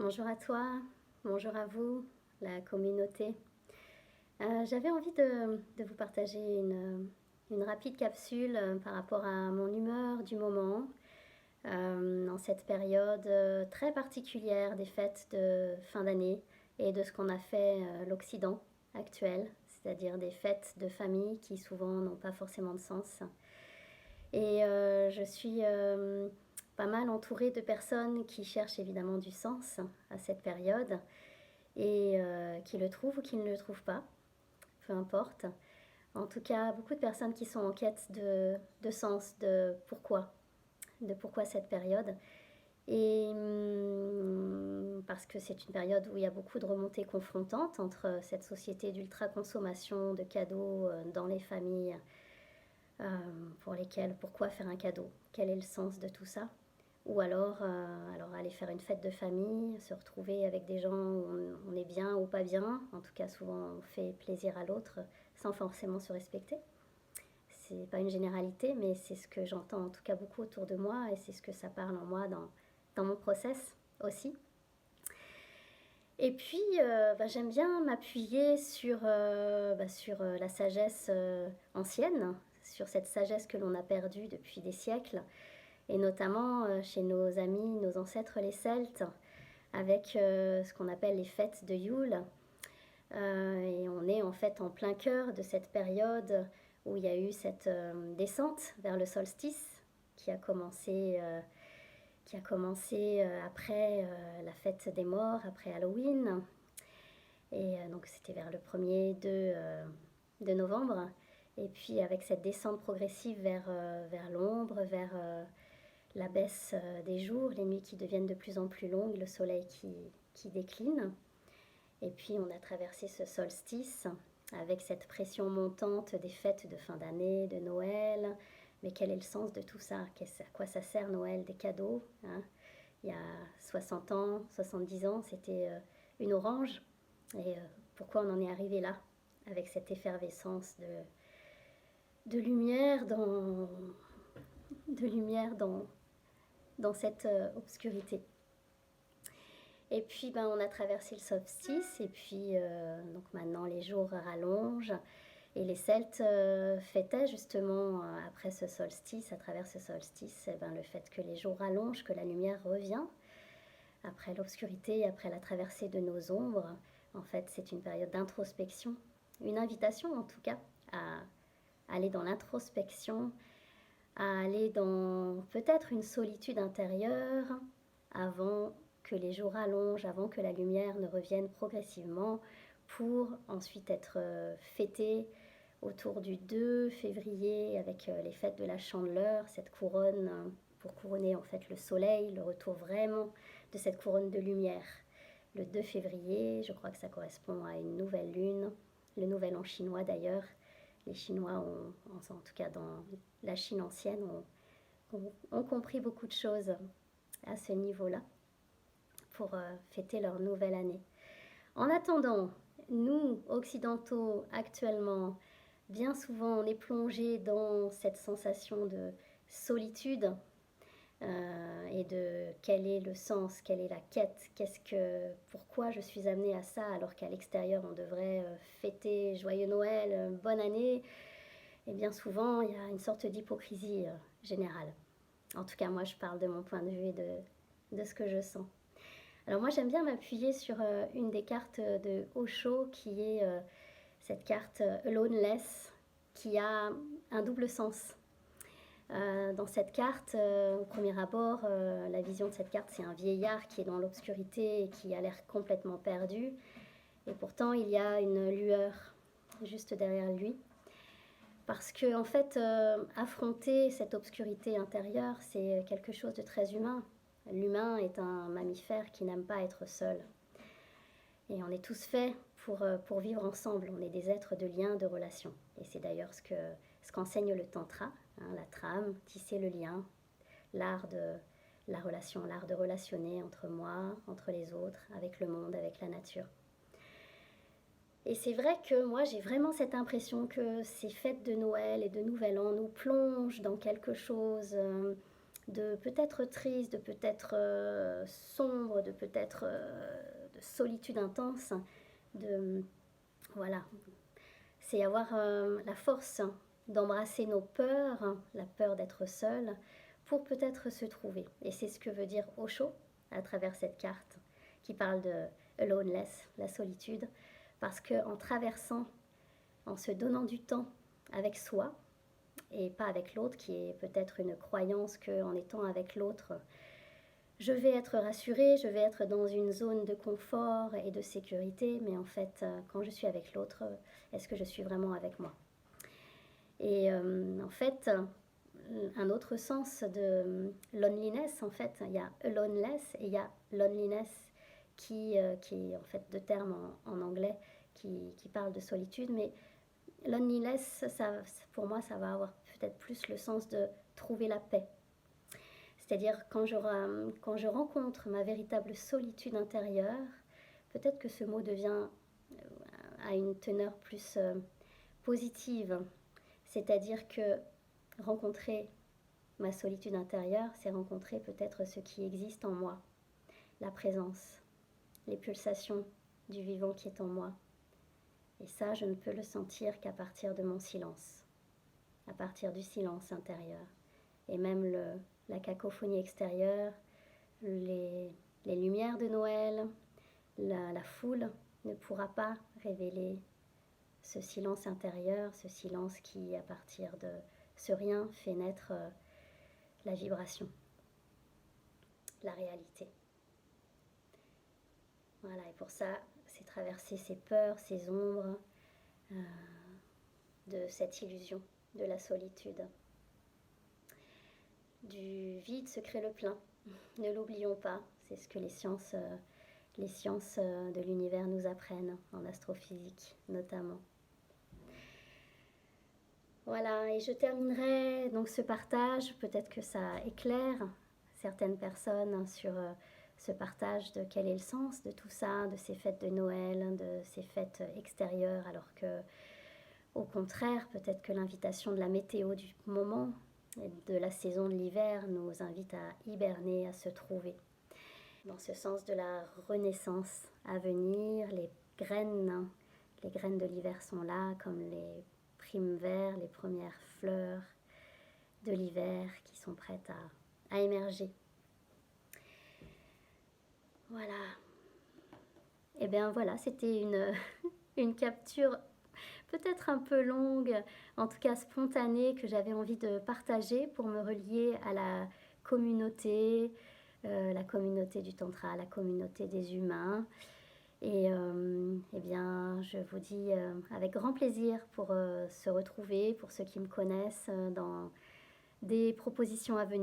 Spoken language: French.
Bonjour à toi, bonjour à vous, la communauté. J'avais envie de vous partager une rapide capsule par rapport à mon humeur du moment, en cette période très particulière des fêtes de fin d'année et de ce qu'on a fait l'Occident actuel, c'est-à-dire des fêtes de famille qui souvent n'ont pas forcément de sens. Et je suis pas mal entourée de personnes qui cherchent évidemment du sens à cette période et qui le trouvent ou qui ne le trouvent pas, peu importe. En tout cas, beaucoup de personnes qui sont en quête de sens, de pourquoi cette période. Et parce que c'est une période où il y a beaucoup de remontées confrontantes entre cette société d'ultra-consommation de cadeaux dans les familles, pour lesquelles pourquoi faire un cadeau? Quel est le sens de tout ça? Ou alors aller faire une fête de famille, se retrouver avec des gens où on est bien ou pas bien. En tout cas, souvent, on fait plaisir à l'autre sans forcément se respecter. C'est pas une généralité, mais c'est ce que j'entends en tout cas beaucoup autour de moi et c'est ce que ça parle en moi dans mon process aussi. Et puis, j'aime bien m'appuyer sur la sagesse ancienne, sur cette sagesse que l'on a perdue depuis des siècles, et notamment chez nos amis, nos ancêtres les Celtes, avec ce qu'on appelle les fêtes de Yule. Et on est en fait en plein cœur de cette période où il y a eu cette descente vers le solstice qui a commencé, après la fête des morts, après Halloween. Et donc c'était vers le 1er de novembre. Et puis avec cette descente progressive vers l'ombre, vers la baisse des jours, les nuits qui deviennent de plus en plus longues, le soleil qui décline. Et puis on a traversé ce solstice avec cette pression montante des fêtes de fin d'année, de Noël. Mais quel est le sens de tout ça? À quoi ça sert Noël? Des cadeaux, hein? Il y a 60 ans, 70 ans, c'était une orange. Et pourquoi on en est arrivé là, avec cette effervescence de lumière dans cette obscurité. Et puis on a traversé le solstice et puis donc maintenant les jours rallongent et les Celtes fêtaient justement après ce solstice, à travers ce solstice, le fait que les jours rallongent, que la lumière revient après l'obscurité, après la traversée de nos ombres. En fait, c'est une période d'introspection, une invitation en tout cas à aller dans l'introspection, à aller dans peut-être une solitude intérieure avant que les jours rallongent, avant que la lumière ne revienne progressivement, pour ensuite être fêtée autour du 2 février avec les fêtes de la Chandeleur, cette couronne pour couronner en fait le soleil, le retour vraiment de cette couronne de lumière. Le 2 février, je crois que ça correspond à une nouvelle lune, le nouvel an chinois d'ailleurs. Les Chinois, en tout cas dans la Chine ancienne, ont compris beaucoup de choses à ce niveau-là pour fêter leur nouvelle année. En attendant, nous, occidentaux, actuellement, bien souvent, on est plongé dans cette sensation de solitude et de quel est le sens, quelle est la quête, pourquoi je suis amenée à ça alors qu'à l'extérieur on devrait fêter joyeux Noël, bonne année. Et bien souvent, il y a une sorte d'hypocrisie générale. En tout cas, moi, je parle de mon point de vue et de ce que je sens. Alors moi, j'aime bien m'appuyer sur une des cartes de Osho, qui est cette carte Aloneless, qui a un double sens. Dans cette carte, au premier abord, la vision de cette carte, c'est un vieillard qui est dans l'obscurité et qui a l'air complètement perdu. Et pourtant, il y a une lueur juste derrière lui. Parce que, en fait, affronter cette obscurité intérieure, c'est quelque chose de très humain. L'humain est un mammifère qui n'aime pas être seul. Et on est tous faits pour vivre ensemble. On est des êtres de lien, de relation. Et c'est d'ailleurs ce qu'enseigne le tantra, hein, la trame, tisser le lien, l'art de la relation, l'art de relationner entre moi, entre les autres, avec le monde, avec la nature. Et c'est vrai que moi j'ai vraiment cette impression que ces fêtes de Noël et de Nouvel An nous plongent dans quelque chose de peut-être triste, de peut-être sombre, de peut-être de solitude intense, de voilà, c'est avoir la force d'embrasser nos peurs, la peur d'être seul, pour peut-être se trouver. Et c'est ce que veut dire Osho à travers cette carte qui parle de aloneness, la solitude, parce qu'en traversant, en se donnant du temps avec soi, et pas avec l'autre, qui est peut-être une croyance qu'en étant avec l'autre, je vais être rassurée, je vais être dans une zone de confort et de sécurité, mais en fait, quand je suis avec l'autre, est-ce que je suis vraiment avec moi? Et en fait, un autre sens de loneliness, en fait, il y a aloneness et il y a loneliness qui est en fait deux termes en anglais qui parlent de solitude, mais loneliness, ça, pour moi, ça va avoir peut-être plus le sens de trouver la paix. C'est-à-dire quand je rencontre ma véritable solitude intérieure, peut-être que ce mot devient à une teneur plus positive. C'est-à-dire que rencontrer ma solitude intérieure, c'est rencontrer peut-être ce qui existe en moi, la présence, les pulsations du vivant qui est en moi. Et ça, je ne peux le sentir qu'à partir de mon silence, à partir du silence intérieur. Et même la cacophonie extérieure, les lumières de Noël, la foule ne pourra pas révéler ce silence intérieur, ce silence qui, à partir de ce rien, fait naître la vibration, la réalité. Voilà, et pour ça, c'est traverser ces peurs, ces ombres, de cette illusion de la solitude. Du vide se crée le plein. Ne l'oublions pas, c'est ce que les sciences de l'univers nous apprennent, en astrophysique notamment. Voilà, et je terminerai donc ce partage, peut-être que ça éclaire certaines personnes sur ce partage de quel est le sens de tout ça, de ces fêtes de Noël, de ces fêtes extérieures, alors que, au contraire, peut-être que l'invitation de la météo du moment, et de la saison de l'hiver, nous invite à hiberner, à se trouver. Dans ce sens de la renaissance à venir, les graines de l'hiver sont là, comme les primes verts, les premières fleurs de l'hiver qui sont prêtes à émerger. Voilà. Et bien voilà, c'était une capture peut-être un peu longue, en tout cas spontanée, que j'avais envie de partager pour me relier à la communauté du tantra, la communauté des humains. Et eh bien, je vous dis avec grand plaisir pour se retrouver, pour ceux qui me connaissent, dans des propositions à venir.